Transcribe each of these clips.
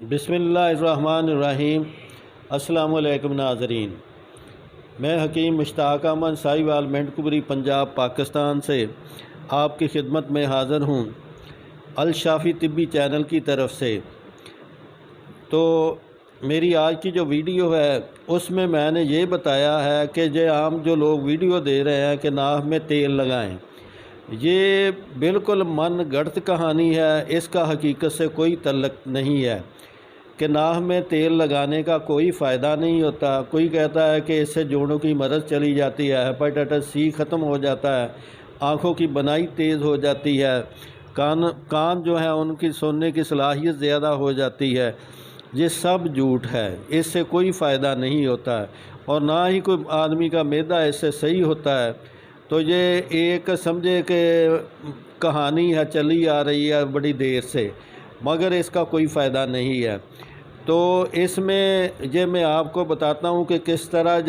بسم اللہ الرحمن الرحیم۔ السلام علیکم ناظرین، میں حکیم مشتاق احمد سائی وال مینٹکوبری پنجاب پاکستان سے آپ کی خدمت میں حاضر ہوں الشافی طبی چینل کی طرف سے۔ تو میری آج کی جو ویڈیو ہے اس میں نے یہ بتایا ہے کہ عام جو لوگ ویڈیو دے رہے ہیں کہ ناف میں تیل لگائیں، یہ بالکل من گڑت کہانی ہے، اس کا حقیقت سے کوئی تعلق نہیں ہے کہ ناف میں تیل لگانے کا کوئی فائدہ نہیں ہوتا۔ کوئی کہتا ہے کہ اس سے جوڑوں کی مرض چلی جاتی ہے، ہیپاٹائٹس سی ختم ہو جاتا ہے، آنکھوں کی بنائی تیز ہو جاتی ہے، کان جو ہیں ان کی سننے کی صلاحیت زیادہ ہو جاتی ہے۔ یہ سب جھوٹ ہے، اس سے کوئی فائدہ نہیں ہوتا ہے اور نہ ہی کوئی آدمی کا معدہ اس سے صحیح ہوتا ہے۔ تو یہ ایک سمجھے کہ کہانی ہے، چلی آ رہی ہے بڑی دیر سے، مگر اس کا کوئی فائدہ نہیں ہے۔ تو اس میں آپ کو بتاتا ہوں کہ کس طرح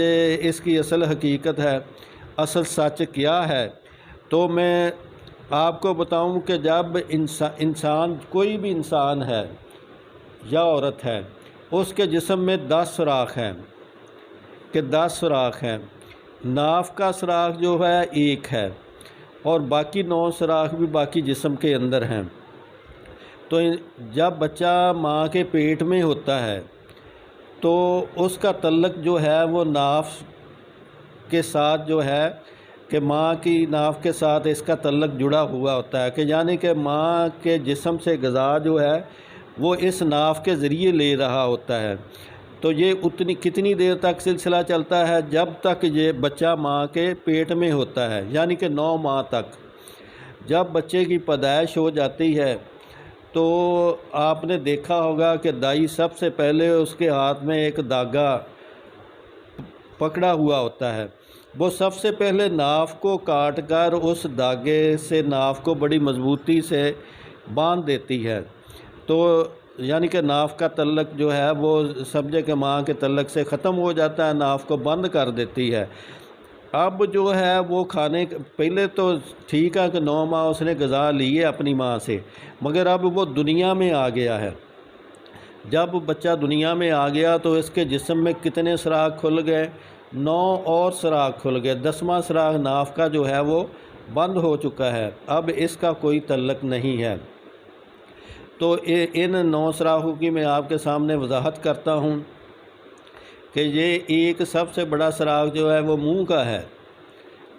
اس کی اصل حقیقت ہے، اصل سچ کیا ہے۔ تو میں آپ کو بتاؤں کہ جب انسان کوئی بھی انسان ہے یا عورت ہے، اس کے جسم میں 10 سوراخ ہیں، کہ 10 سوراخ ہیں۔ ناف کا سوراخ جو ہے ایک ہے اور باقی 9 سوراخ بھی باقی جسم کے اندر ہیں۔ تو جب بچہ ماں کے پیٹ میں ہوتا ہے تو اس کا تعلق جو ہے وہ ناف کے ساتھ جو ہے کہ ماں کی ناف کے ساتھ اس کا تعلق جڑا ہوا ہوتا ہے، کہ یعنی کہ ماں کے جسم سے غذا جو ہے وہ اس ناف کے ذریعے لے رہا ہوتا ہے۔ تو یہ کتنی دیر تک سلسلہ چلتا ہے؟ جب تک یہ بچہ ماں کے پیٹ میں ہوتا ہے، یعنی کہ 9 ماہ تک۔ جب بچے کی پیدائش ہو جاتی ہے تو آپ نے دیکھا ہوگا کہ دائی سب سے پہلے اس کے ہاتھ میں ایک دھاگا پکڑا ہوا ہوتا ہے، وہ سب سے پہلے ناف کو کاٹ کر اس دھاگے سے ناف کو بڑی مضبوطی سے باندھ دیتی ہے۔ تو یعنی کہ ناف کا تعلق جو ہے وہ سمجھے کہ ماں کے تعلق سے ختم ہو جاتا ہے، ناف کو بند کر دیتی ہے۔ اب جو ہے وہ پہلے تو ٹھیک ہے کہ 9 ماہ اس نے غذا لی ہے اپنی ماں سے، مگر اب وہ دنیا میں آ گیا ہے۔ جب بچہ دنیا میں آ گیا تو اس کے جسم میں کتنے سوراخ کھل گئے؟ 9 اور سوراخ کھل گئے۔ 10واں سوراخ ناف کا جو ہے وہ بند ہو چکا ہے، اب اس کا کوئی تعلق نہیں ہے۔ تو ان 9 سوراخوں کی میں آپ کے سامنے وضاحت کرتا ہوں کہ یہ ایک سب سے بڑا سوراخ جو ہے وہ منہ کا ہے،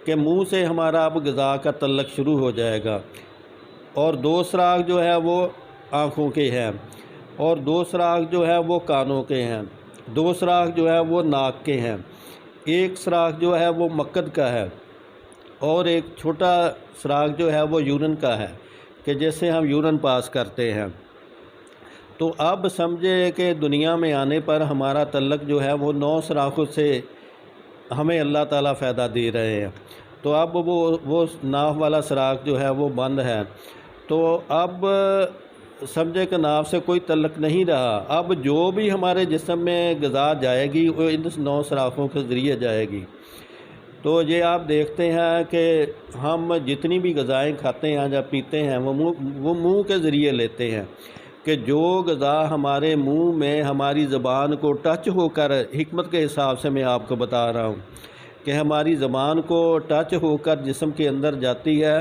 کہ منہ سے ہمارا اب غذا کا تعلق شروع ہو جائے گا۔ اور 2 سوراخ جو ہے وہ آنکھوں کے ہیں، اور 2 سوراخ جو ہے وہ کانوں کے ہیں، 2 سوراخ جو ہے وہ ناک کے ہیں، 1 سوراخ جو ہے وہ مقد کا ہے، اور ایک چھوٹا سوراخ جو ہے وہ یورین کا ہے، کہ جیسے ہم یورین پاس کرتے ہیں۔ تو اب سمجھے کہ دنیا میں آنے پر ہمارا تعلق جو ہے وہ 9 سوراخوں سے ہمیں اللہ تعالیٰ فائدہ دے رہے ہیں۔ تو اب وہ ناف والا سوراخ جو ہے وہ بند ہے، تو اب سمجھے کہ ناف سے کوئی تعلق نہیں رہا۔ اب جو بھی ہمارے جسم میں غذا جائے گی وہ ان 9 سوراخوں کے ذریعے جائے گی۔ تو یہ آپ دیکھتے ہیں کہ ہم جتنی بھی غذائیں کھاتے ہیں یا پیتے ہیں وہ منہ کے ذریعے لیتے ہیں، کہ جو غذا ہمارے منہ میں ہماری زبان کو ٹچ ہو کر، حکمت کے حساب سے میں آپ کو بتا رہا ہوں کہ ہماری زبان کو ٹچ ہو کر جسم کے اندر جاتی ہے،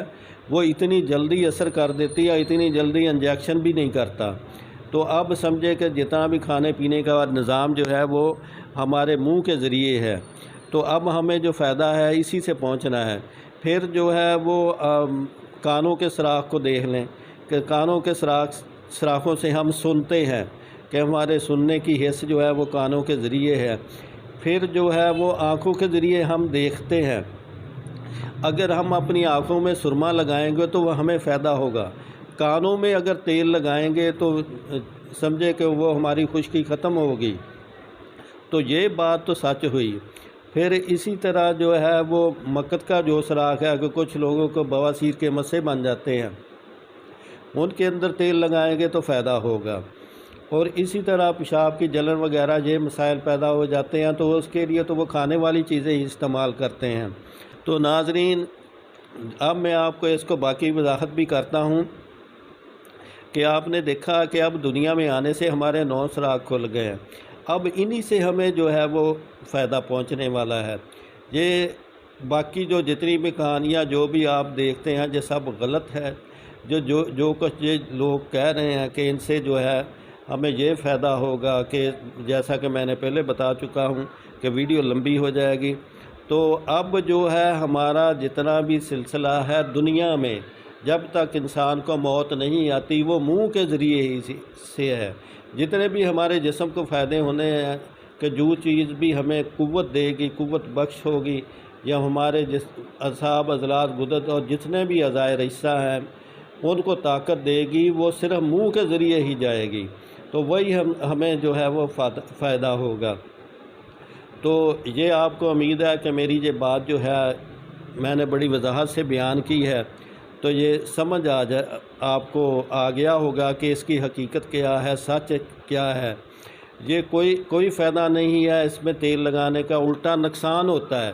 وہ اتنی جلدی اثر کر دیتی ہے، اتنی جلدی انجیکشن بھی نہیں کرتا۔ تو اب سمجھے کہ جتنا بھی کھانے پینے کا نظام جو ہے وہ ہمارے منہ کے ذریعے ہے۔ تو اب ہمیں جو فائدہ ہے اسی سے پہنچنا ہے۔ پھر جو ہے وہ کانوں کے سوراخ کو دیکھ لیں، کہ کانوں کے سوراخوں سے ہم سنتے ہیں، کہ ہمارے سننے کی حس جو ہے وہ کانوں کے ذریعے ہے۔ پھر جو ہے وہ آنکھوں کے ذریعے ہم دیکھتے ہیں۔ اگر ہم اپنی آنکھوں میں سرما لگائیں گے تو وہ ہمیں فائدہ ہوگا، کانوں میں اگر تیل لگائیں گے تو سمجھے کہ وہ ہماری خشکی ختم ہوگی۔ تو یہ بات تو سچ ہوئی۔ پھر اسی طرح جو ہے وہ مقد کا جو سوراخ ہے، کہ کچھ لوگوں کو بواسیر کے مسئلے بن جاتے ہیں، ان کے اندر تیل لگائیں گے تو فائدہ ہوگا۔ اور اسی طرح پیشاب کی جلن وغیرہ یہ مسائل پیدا ہو جاتے ہیں، تو اس کے لیے تو وہ کھانے والی چیزیں ہی استعمال کرتے ہیں۔ تو ناظرین، اب میں آپ کو اس کو باقی وضاحت بھی کرتا ہوں کہ آپ نے دیکھا کہ اب دنیا میں آنے سے ہمارے 9 سراغ کھل گئے ہیں، اب انہی سے ہمیں جو ہے وہ فائدہ پہنچنے والا ہے۔ یہ باقی جو جتنی بھی کہانیاں جو بھی آپ دیکھتے ہیں یہ سب غلط ہے۔ جو کچھ یہ لوگ کہہ رہے ہیں کہ ان سے جو ہے ہمیں یہ فائدہ ہوگا، کہ جیسا کہ میں نے پہلے بتا چکا ہوں کہ ویڈیو لمبی ہو جائے گی، تو اب جو ہے ہمارا جتنا بھی سلسلہ ہے دنیا میں، جب تک انسان کو موت نہیں آتی وہ منہ کے ذریعے ہی سے ہے۔ جتنے بھی ہمارے جسم کو فائدے ہونے ہیں، کہ جو چیز بھی ہمیں قوت دے گی، قوت بخش ہوگی، یا ہمارے اعصاب، عضلات، غدد اور جتنے بھی اعضائے رئیسہ ہیں ان کو طاقت دے گی، وہ صرف منہ کے ذریعے ہی جائے گی، تو وہی ہمیں جو ہے وہ فائدہ ہوگا۔ تو یہ آپ کو امید ہے کہ میری یہ بات جو ہے میں نے بڑی وضاحت سے بیان کی ہے، تو یہ سمجھ آپ کو آ گیا ہوگا کہ اس کی حقیقت کیا ہے، سچ کیا ہے۔ یہ کوئی فائدہ نہیں ہے اس میں تیل لگانے کا، الٹا نقصان ہوتا ہے۔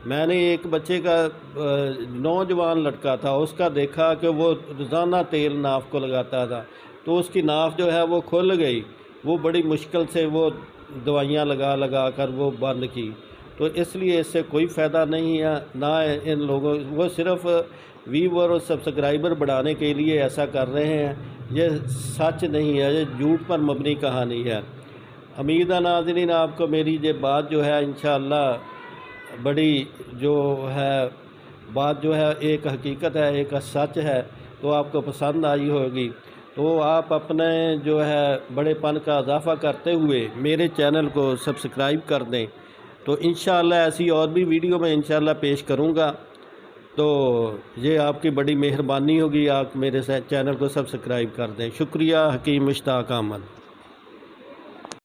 میں نے ایک بچے کا نوجوان لڑکا تھا، اس کا دیکھا کہ وہ روزانہ تیل ناف کو لگاتا تھا، تو اس کی ناف جو ہے وہ کھل گئی، وہ بڑی مشکل سے وہ دوائیاں لگا کر وہ بند کی۔ تو اس لیے اس سے کوئی فائدہ نہیں ہے، نہ ان لوگوں، وہ صرف ویور اور سبسکرائبر بڑھانے کے لیے ایسا کر رہے ہیں۔ یہ سچ نہیں ہے، یہ جھوٹ پر مبنی کہانی ہے۔ امید ہے ناظرین آپ کو میری یہ بات جو ہے انشاءاللہ بڑی جو ہے بات جو ہے ایک حقیقت ہے، ایک سچ ہے، تو آپ کو پسند آئی ہوگی۔ تو آپ اپنے جو ہے بڑے پن کا اضافہ کرتے ہوئے میرے چینل کو سبسکرائب کر دیں، تو انشاءاللہ ایسی اور بھی ویڈیو میں انشاءاللہ پیش کروں گا۔ تو یہ آپ کی بڑی مہربانی ہوگی، آپ میرے چینل کو سبسکرائب کر دیں۔ شکریہ، حکیم مشتاق احمد۔